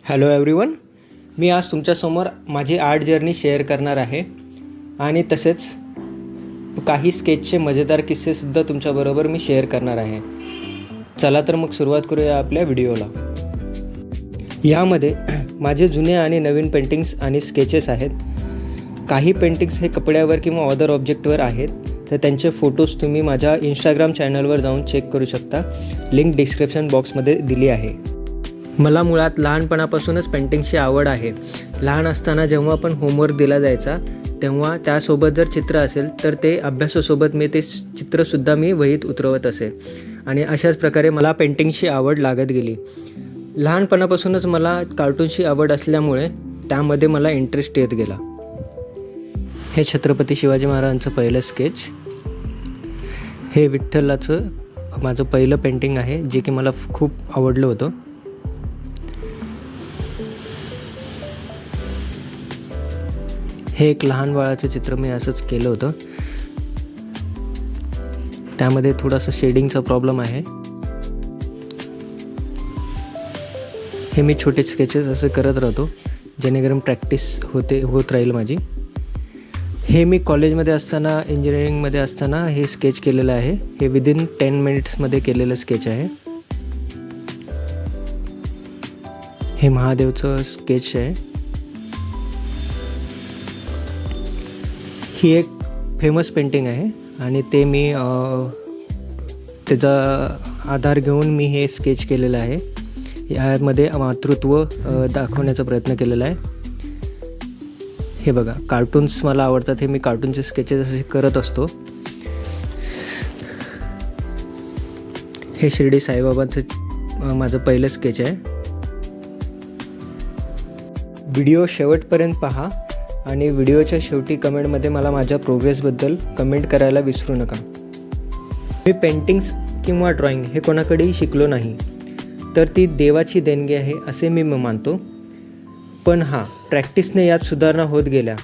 Hello everyone, मी आज तुमच्यासमोर माझी आर्ट जर्नी शेअर करणार आहे आणि तसेच काही स्केचचे मजेदार किस्सेसुद्धा तुमच्याबरोबर मी शेअर करणार आहे. चला तर मग सुरुवात करूया आपल्या व्हिडिओला. यामध्ये माझे जुने आणि नवीन पेंटिंग्स आणि स्केचेस आहेत. काही पेंटिंग्स हे कपड्यावर किंवा अदर ऑब्जेक्टवर आहेत, तर त्यांचे फोटोज तुम्ही माझ्या इंस्टाग्राम चॅनलवर जाऊन चेक करू शकता. लिंक डिस्क्रिप्शन बॉक्समध्ये दिली आहे. मला मुळात लहानपणापासूनच पेंटिंगची आवड आहे. लहान असताना जेव्हा पण होमवर्क दिला जायचा तेव्हा त्यासोबत जर चित्र असेल तर ते अभ्यासासोबत मी ते चित्रसुद्धा मी वहीत उतरवत असे आणि अशाच प्रकारे मला पेंटिंगची आवड लागत गेली. लहानपणापासूनच मला कार्टूनची आवड असल्यामुळे त्यामध्ये मला इंटरेस्ट येत गेला. हे छत्रपती शिवाजी महाराजांचं पहिलं स्केच. हे विठ्ठलाचं माझं पहिलं पेंटिंग आहे, जे की मला खूप आवडलं होतं. हे एक लहान बाळाचं चित्र मी असंच केलं होतं. त्यामध्ये थोडासा शेडिंगचा प्रॉब्लेम आहे. हे मी छोटे स्केचेस असे करत राहतो जेणेकरून प्रॅक्टिस होत राहील माझी. हे मी कॉलेजमध्ये असताना, इंजिनिअरिंगमध्ये असताना हे स्केच केलेलं आहे. हे विदिन 10 मिनिट्समध्ये केलेलं स्केच आहे. हे महादेवचं स्केच आहे. ही एक फेमस पेंटिंग आहे आणि ते मी त्याचा आधार घेऊन मी हे स्केच केलेलं आहे. यामध्ये मातृत्व दाखवण्याचा प्रयत्न केलेला आहे. हे बघा, कार्टून्स मला आवडतात. हे मी कार्टूनचे स्केचेस असे करत असतो. हे शिर्डी साईबाबांचं माझं पहिलं स्केच आहे. व्हिडिओ शेवटपर्यंत पहा आणि व्हिडिओच्या शेवटी कमेंटमध्ये मला माझ्या प्रोग्रेसबद्दल कमेंट करायला विसरू नका. मी पेंटिंग्स किंवा ड्रॉइंग हे कोणाकडेही शिकलो नाही, तर ती देवाची देणगी आहे असे मी मानतो. पण प्रॅक्टिसने यात सुधारणा होत गेल्या.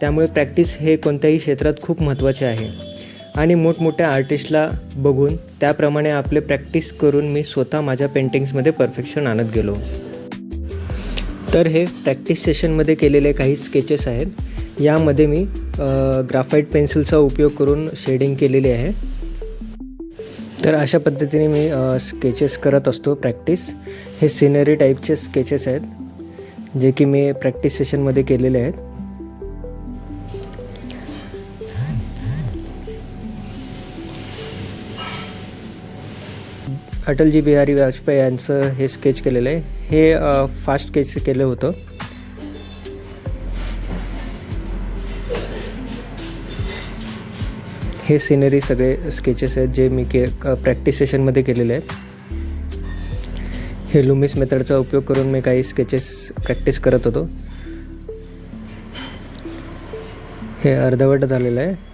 त्यामुळे प्रॅक्टिस हे कोणत्याही क्षेत्रात खूप महत्त्वाचे आहे आणि मोठमोठ्या आर्टिस्टला बघून त्याप्रमाणे आपले प्रॅक्टिस करून मी स्वतः माझ्या पेंटिंग्समध्ये परफेक्शन आणत गेलो. तर हे प्रॅक्टिस सेशनमध्ये केलेले काही स्केचेस आहेत. यामध्ये मी ग्राफाईट पेन्सिलचा उपयोग करून शेडिंग केलेली आहे. तर अशा पद्धतीने मी स्केचेस करत असतो प्रॅक्टिस. हे सिनरी टाईपचे स्केचेस आहेत, जे की मी प्रॅक्टिस सेशनमध्ये केलेले आहेत. अटलजी बिहारी वाजपेयी यांचं हे स्केच केलेलं आहे. हे फास्ट स्केच केलं होतं. हे सिनरी सगळे स्केचेस आहेत जे मी प्रॅक्टिस सेशनमध्ये केलेले आहेत. हे लुमिस मेथडचा उपयोग करून मी काही स्केचेस प्रॅक्टिस करत होतो. हे अर्धवट झालेलं आहे.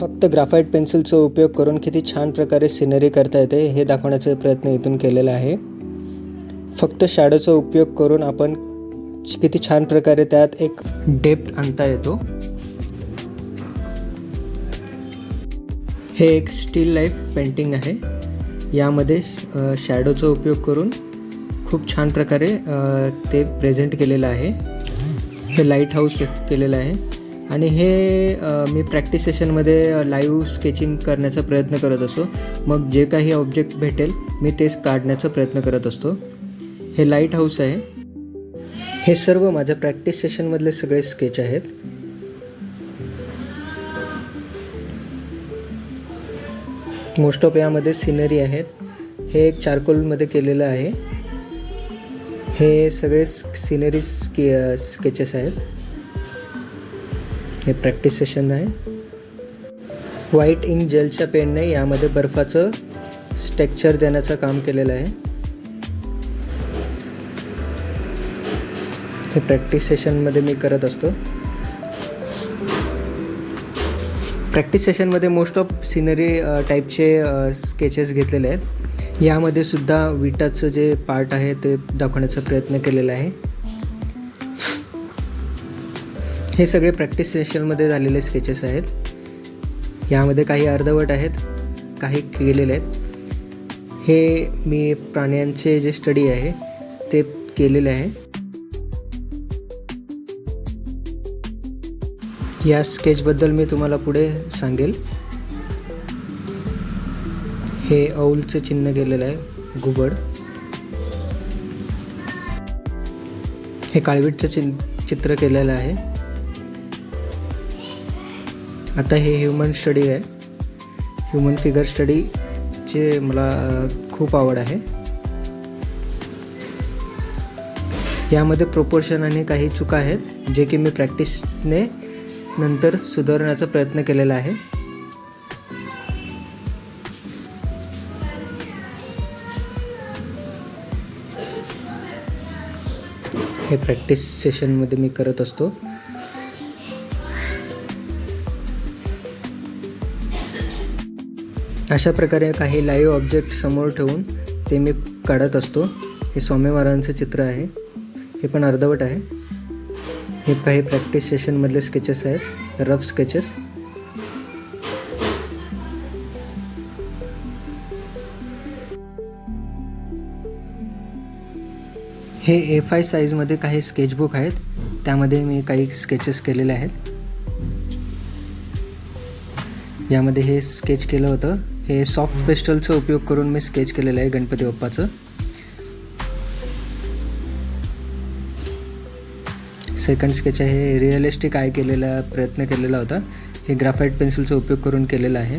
फक्त ग्राफाईट पेन्सिलचा उपयोग करून किती छान प्रकारे सिनरी करता येते हे दाखवण्याचा प्रयत्न इथून केलेला आहे. फक्त शॅडोचा उपयोग करून आपण किती छान प्रकारे त्यात एक डेप्थ आणता येतो. हे एक स्टील लाईफ पेंटिंग आहे. यामध्ये शॅडोचा उपयोग करून खूप छान प्रकारे ते प्रेझेंट केलेलं आहे. हे लाईट हाऊस केलेलं आहे आणि हे मी प्रॅक्टिस सेशनमध्ये लाईव्ह स्केचिंग करण्याचा प्रयत्न करत असतो. मग जे काही ऑब्जेक्ट भेटेल मी तेच काढण्याचा प्रयत्न करत असतो. हे लाईट हाऊस आहे. हे सर्व माझ्या प्रॅक्टिस सेशनमधले सगळे स्केच आहेत. मोस्ट ऑफ यामध्ये सिनरी आहेत. हे एक चारकोलमध्ये केलेलं आहे. हे सगळे सिनरी स्केचेस आहेत. हे प्रॅक्टिस सेशन आहे. व्हाईट इंक जेलच्या पेनने यामध्ये बर्फाचं टेक्स्चर देण्याचं काम केलेलं आहे. हे प्रॅक्टिस सेशनमध्ये मी करत असतो. प्रॅक्टिस सेशनमध्ये मोस्ट ऑफ सिनरी टाईपचे स्केचेस घेतलेले आहेत. यामध्ये सुद्धा विटाचं जे पार्ट आहे ते दाखवण्याचा प्रयत्न केलेला आहे. हे सगळे प्रॅक्टिस सेशनमध्ये झालेले स्केचेस आहेत. यामध्ये काही अर्धवट आहेत, काही केलेले आहेत. हे मी प्राण्यांचे जे स्टडी आहे ते केलेले आहे. या स्केचबद्दल मी तुम्हाला पुढे सांगेल. हे औलचं चिन्ह केलेलं आहे, घुबड. हे काळवीटचं चित्र केलेलं आहे. आता हे ह्युमन स्टडी आहे. ह्युमन फिगर स्टडीचे मला खूप आवड आहे. यामध्ये प्रोपोर्शन आणि काही चुका आहेत जे की मी प्रॅक्टिसने नंतर सुधारण्याचा प्रयत्न केलेला आहे. हे प्रॅक्टिस सेशनमध्ये मी करत असतो. अशा प्रकारे काही लाईव्ह ऑब्जेक्ट समोर ठेवून ते मी काढत असतो. हे स्वामी महाराजांचं चित्र आहे. हे पण अर्धवट आहे. हे काही प्रॅक्टिस सेशनमधले स्केचेस आहेत, रफ स्केचेस. हे A5 साईजमध्ये काही स्केचबुक आहेत, त्यामध्ये मी काही स्केचेस केलेले आहेत. यामध्ये हे स्केच केलं होतं. हे सॉफ्ट पेस्टलचा उपयोग करून मी स्केच केलेलं आहे गणपती बाप्पाचं. सेकंड स्केच आहे, रिअलिस्टिक आय केलेला प्रयत्न केलेला होता. हे ग्राफाईट पेन्सिलचा उपयोग करून केलेलं आहे.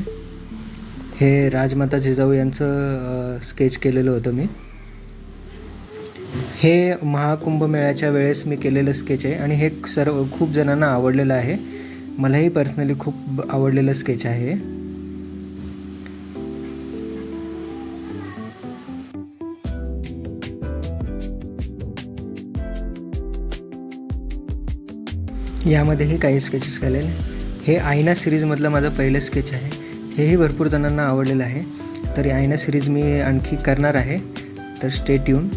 हे राजमाता जिजाऊ यांचं स्केच केलेलं होतं मी. हे महाकुंभमेळ्याच्या वेळेस मी केलेलं स्केच आहे आणि हे खूप जणांना आवडलेलं आहे. मलाही पर्सनली खूप आवडलेलं स्केच आहे. यामध्येही काही स्केचेस केलेले. हे आईना सिरीजमधलं माझं पहिलं स्केच आहे. हेही भरपूर जणांना आवडलेलं आहे. तर या आईना सिरीज मी आणखी करणार आहे, तर स्टे ट्यून.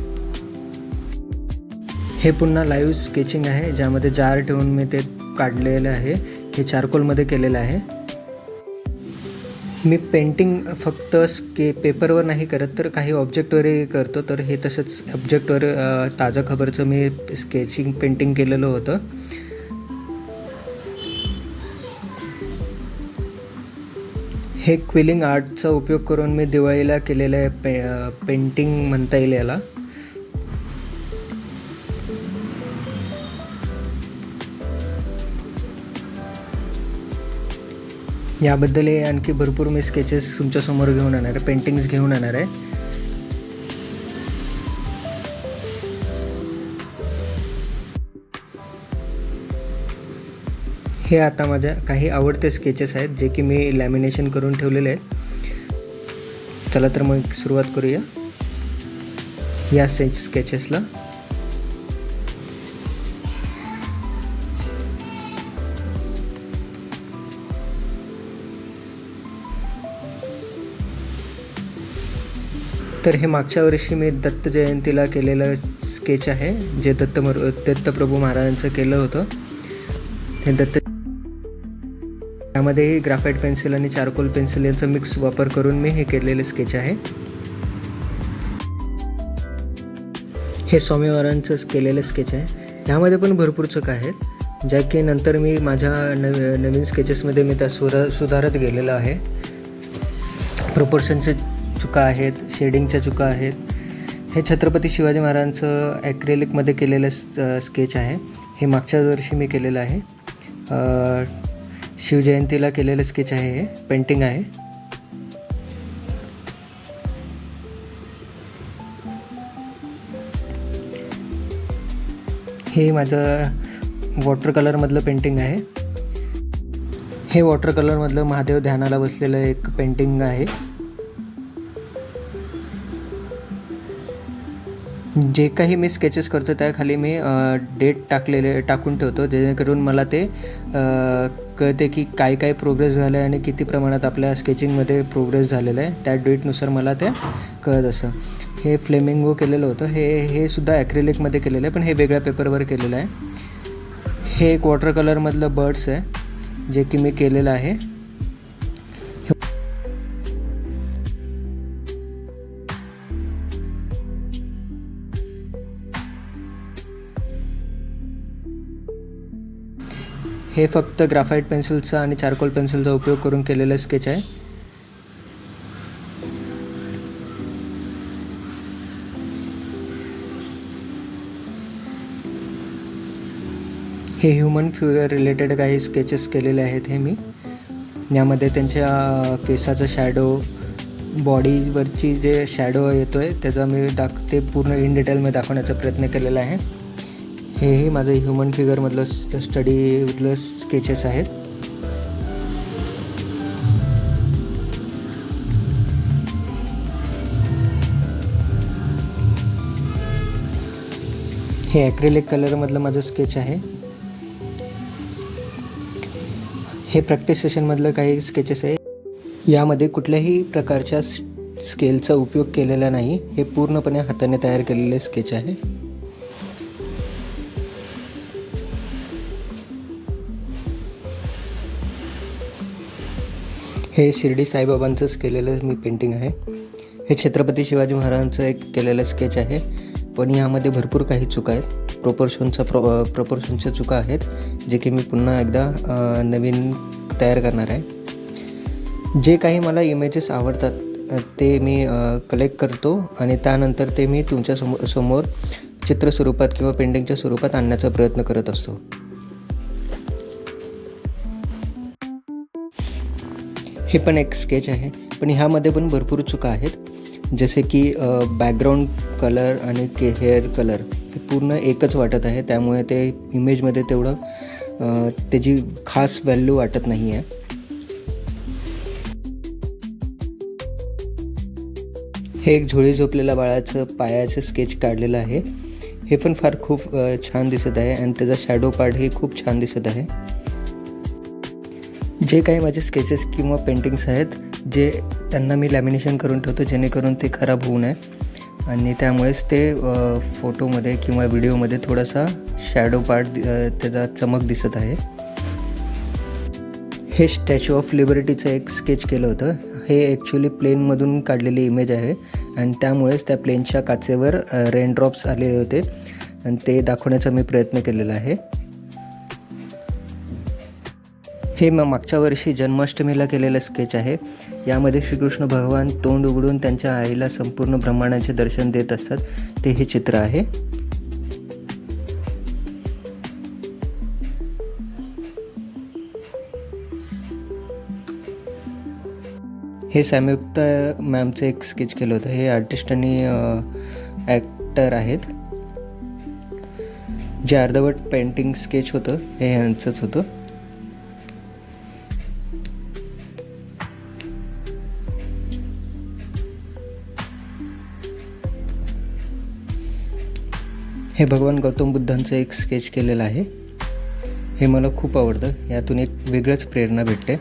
हे पुन्हा लाईव्ह स्केचिंग आहे, ज्यामध्ये जार ठेवून मी ते काढलेलं आहे. हे चारकोलमध्ये केलेलं आहे. मी पेंटिंग फक्त पेपरवर नाही करत, तर काही ऑब्जेक्टवरही करतो. तर हे तसंच ऑब्जेक्टवर ताजा खबरचं मी स्केचिंग पेंटिंग केलेलं होतं. हे क्विलिंग आर्टचा उपयोग करून मी दिवाळीला केलेलं आहे पेंटिंग म्हणता येईल याला. याबद्दल आणखी भरपूर मी स्केचेस तुमच्यासमोर घेऊन येणार आहे, पेंटिंग्स घेऊन येणार आहे. हे आता माझ्या काही आवडते स्केचेस आहेत जे की मी लॅमिनेशन करून ठेवलेले आहेत. चला तर मग सुरुवात करूया या स्केचेसला. तर हे मागच्या वर्षी मी दत्त जयंतीला केलेलं स्केच आहे, जे दत्तप्रभू महाराजांचं केलं होतं. हे त्यामध्येही ग्राफाईट पेन्सिल आणि चारकोल पेन्सिल यांचा मिक्स वापर करून मी हे केलेले स्केच आहे. हे स्वामी महाराजांचं केलेलं स्केच आहे. ह्यामध्ये पण भरपूर चुका आहेत, ज्या की नंतर मी माझ्या नवीन स्केचेसमध्ये मी त्या सुधारत गेलेलं आहे. प्रोपोर्शनचे चुका आहेत, शेडिंगच्या चुका आहेत. हे छत्रपती शिवाजी महाराजांचं ॲक्रेलिकमध्ये केलेलं स्केच आहे. हे मागच्या वर्षी मी केलेलं आहे. शिवजयंतीला केलेलं स्केच आहे. हे पेंटिंग आहे. हे माझं वॉटर कलरमधलं पेंटिंग आहे. हे वॉटर कलरमधलं महादेव ध्यानाला बसलेलं एक पेंटिंग आहे. जे काही मी स्केचेस करतो त्याखाली मी डेट टाकून ठेवतो, जेणेकरून मला ते कळते की काय काय प्रोग्रेस झालं आहे आणि किती प्रमाणात आपल्या स्केचिंगमध्ये प्रोग्रेस झालेलं आहे. त्या डेटनुसार मला ते कळत असतं. हे फ्लेमिंगो केलेलं होतं. हे सुद्धा ॲक्रेलिकमध्ये केलेलं आहे, पण हे वेगळ्या पेपरवर केलेलं आहे. हे एक वॉटर कलरमधलं बर्ड्स आहे, जे की मी केलेलं आहे. हे फक्त ग्राफाईट पेन्सिलचा आणि चारकोल पेन्सिलचा उपयोग करून केलेलं स्केच आहे. हे ह्युमन फिगर रिलेटेड काही स्केचेस केलेले आहेत. हे मी यामध्ये त्यांच्या केसाचा शॅडो, बॉडीवरची जे शॅडो येतो आहे त्याचा मी ते पूर्ण इन डिटेलमध्ये दाखवण्याचा प्रयत्न केलेला आहे. हेही माझं ह्युमन फिगरमधलं स्टडीमधलं स्केचेस आहेत. हे ॲक्रिलिक कलरमधलं माझं स्केच आहे. हे प्रॅक्टिस सेशनमधलं काही स्केचेस आहे. यामध्ये कुठल्याही प्रकारच्या स्केलचा उपयोग केलेला नाही. हे पूर्णपणे हाताने तयार केलेले स्केच आहे. हे शिर्डी साईबाबांचंच केलेलं मी पेंटिंग आहे. हे छत्रपती शिवाजी महाराजांचं एक केलेलं स्केच आहे, पण यामध्ये भरपूर काही चुका आहेत. प्रपोर्शनच्या चुका आहेत, जे की मी पुन्हा एकदा नवीन तयार करणार आहे. जे काही मला इमेजेस आवडतात ते मी कलेक्ट करतो आणि त्यानंतर ते मी तुमच्या समोर चित्र स्वरूपात किंवा पेंटिंगच्या स्वरूपात आणण्याचा प्रयत्न करत असतो. हे पण एक स्केच आहे, पण ह्यामध्ये पण भरपूर चुका आहेत. जसे की बॅकग्राऊंड कलर आणि हेअर कलर हे पूर्ण एकच वाटत आहे, त्यामुळे ते इमेजमध्ये तेवढं त्याची खास व्हॅल्यू वाटत नाही आहे. हे एक झोळी झोपलेल्या बाळाचं पायाचं स्केच काढलेलं आहे. हे पण फार खूप छान दिसत आहे आणि त्याचा शॅडो पार्ट ही खूप छान दिसत आहे. जे काही माझे स्केचेस किंवा पेंटिंग्स आहेत, जे त्यांना मी लॅमिनेशन करून ठेवतो जेणेकरून ते खराब होऊ नये, आणि त्यामुळेच ते फोटोमध्ये किंवा व्हिडिओमध्ये थोडासा शॅडो पार्ट त्याचा चमक दिसत आहे. हे स्टॅच्यू ऑफ लिबर्टीचं एक स्केच केलं होतं. हे ॲक्च्युली प्लेनमधून काढलेली इमेज आहे आणि त्यामुळेच त्या प्लेनच्या काचेवर रेनड्रॉप्स आलेले होते आणि ते दाखवण्याचा मी प्रयत्न केलेला आहे. हे मागच्या वर्षी जन्माष्टमीला केलेलं स्केच आहे. यामध्ये श्रीकृष्ण भगवान तोंड उघडून त्यांच्या आईला संपूर्ण ब्रह्मांडाचे दर्शन देत असतात, ते हे चित्र आहे. हे संयुक्त मॅमचं एक स्केच केलं होतं. हे आर्टिस्ट आणि ॲक्टर आहेत. जे अर्धवट पेंटिंग स्केच होतं हे यांचंच होतं. हे भगवान गौतम बुद्धांचं एक स्केच केलेलं आहे. हे मला खूप आवडतं. यातून एक वेगळंच प्रेरणा भेटते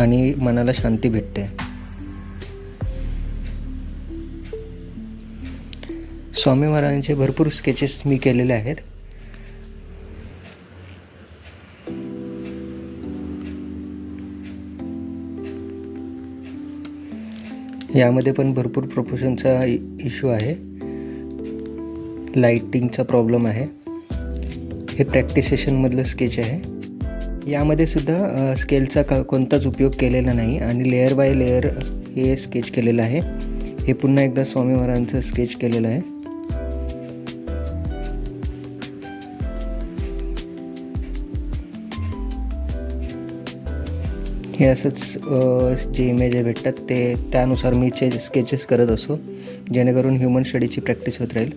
आणि मनाला शांती भेटते. स्वामी महाराजांचे भरपूर स्केचेस मी केलेले आहेत. यामध्ये पण भरपूर प्रपोर्शनचा इश्यू आहे, लाइटिंगचा प्रॉब्लेम आहे. हे प्रॅक्टिस सेशनमधलं स्केच आहे. यामध्ये सुद्धा स्केलचा कोणताच उपयोग केलेला नाही आणि लेअर बाय लेअर हे स्केच केलेलं आहे. हे पुन्हा एकदा स्वामी महाराजांचं स्केच केलेलं आहे. हे असंच जे इमेज भेटतात ते त्यानुसार मी स्केचेस करत असतो, जेणेकरून ह्युमन स्टडीची प्रॅक्टिस होत राहील.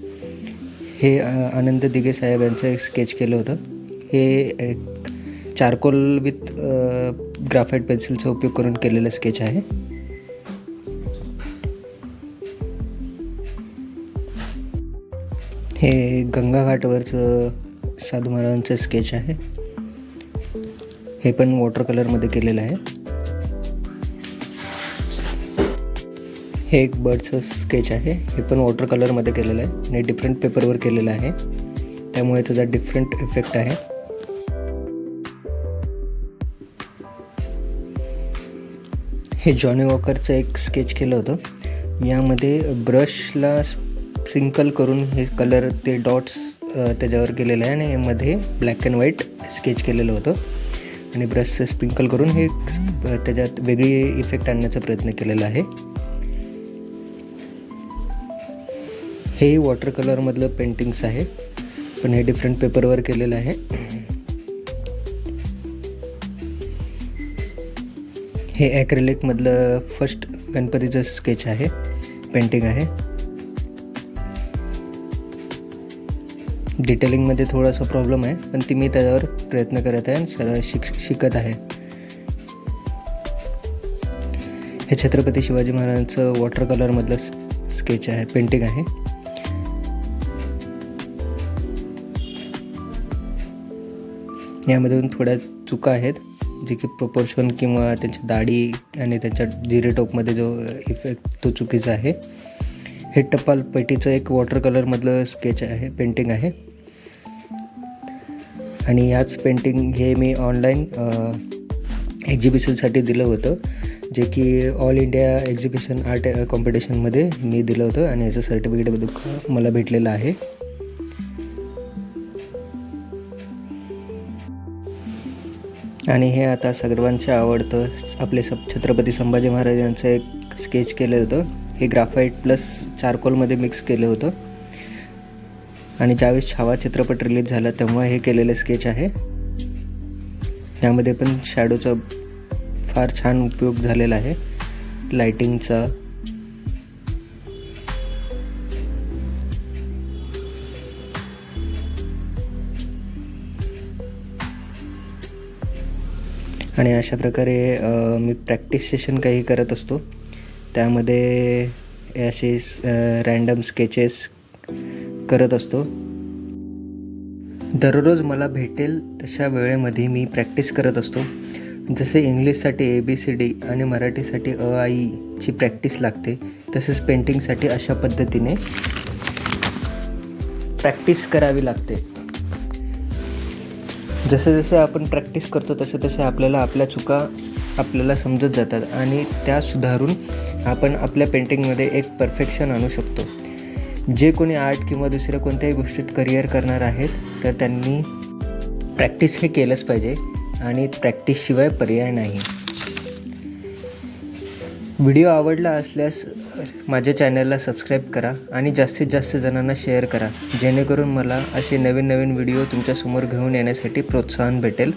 हे आनंद दिघे साहेब यांचं एक स्केच केलं होतं. हे एक चारकोल विथ ग्राफाईट पेन्सिलचा उपयोग करून केलेलं स्केच आहे. हे गंगा घाटवरचं साधू महाराजांचं स्केच आहे. हे पण वॉटर कलरमध्ये केलेलं आहे. हे एक बर्डचं स्केच आहे. हे पण वॉटर कलरमध्ये केलेलं आहे आणि डिफरंट पेपरवर केलेलं आहे, त्यामुळे त्याचा डिफरंट इफेक्ट आहे. हे जॉनी वॉकरचं एक स्केच केलं होतं. यामध्ये ब्रशला स्प्रिंकल करून हे कलर ते डॉट्स त्याच्यावर केलेलं आहे आणि मध्ये ब्लॅक अँड व्हाईट स्केच केलेलं होतं आणि ब्रशचं स्प्रिंकल करून हे त्याच्यात वेगळी इफेक्ट आणण्याचा प्रयत्न केलेला आहे. हे वॉटर कलरमधलं पेंटिंग्स आहे, पण हे डिफरंट पेपरवर केलेलं आहे. हे ॲक्रेलिकमधलं फर्स्ट गणपतीचं स्केच आहे, पेंटिंग आहे. डिटेलिंगमध्ये थोडासा प्रॉब्लेम आहे, पण ती मी त्याच्यावर प्रयत्न करत आहे आणि सरळ शिकत आहे. हे छत्रपती शिवाजी महाराजांचं वॉटर कलरमधलं स्केच आहे, पेंटिंग आहे. यामधून थोड्या चुका आहेत, जे की प्रोपोर्शन किंवा त्यांच्या दाढी आणि त्यांच्या जिरे टोपमध्ये जो इफेक्ट तो चुकीचा आहे. हे टपाल पेटीचं एक वॉटर कलरमधलं स्केच आहे, पेंटिंग आहे. आणि याच पेंटिंग हे मी ऑनलाईन एक्झिबिशनसाठी दिलं होतं, जे की ऑल इंडिया एक्झिबिशन आर्ट कॉम्पिटिशनमध्ये मी दिलं होतं आणि याचं सर्टिफिकेट मला भेटलेलं आहे. आणि हे आता सर्वांचे आवडतं आपले छत्रपती संभाजी महाराज यांचं एक स्केच केलं होतं. हे ग्राफाईट प्लस चारकोलमध्ये मिक्स केलं होतं आणि ज्यावेळेस छावा चित्रपट रिलीज झाला तेव्हा हे केलेलं स्केच आहे. यामध्ये पण शॅडोचा फार छान उपयोग झालेला आहे, लाइटिंगचा. आणि अशा प्रकारे मी प्रॅक्टिस सेशन काही करत असतो, त्यामध्ये असे रँडम स्केचेस करत असतो. दररोज मला भेटेल तशा वेळेमध्ये मी प्रॅक्टिस करत असतो. जसे इंग्लिशसाठी ABCD आणि मराठीसाठी अ आ इ ची प्रॅक्टिस लागते, तसेच पेंटिंगसाठी अशा पद्धतीने प्रॅक्टिस करावी लागते. जसे जसे आपण प्रॅक्टिस करतो तसे तसे आपल्या चुका आपल्याला समजत जातात आणि त्या सुधारून आपण आपल्या पेंटिंगमध्ये एक परफेक्शन आणू शकतो. जे कोणी आर्ट किंवा दुसऱ्या कोणत्याही गोष्टीत करिअर करणार आहेत तर त्यांनी प्रॅक्टिस हे केलंच पाहिजे आणि प्रॅक्टिसशिवाय पर्याय नाही. व्हिडिओ आवडला असल्यास माझ्या चॅनलला सबस्क्राईब करा आणि जास्तीत जास्त जणांना शेअर करा, जेणेकरून मला असे नवीन नवीन व्हिडिओ तुमच्यासमोर घेऊन येण्यासाठी प्रोत्साहन भेटेल.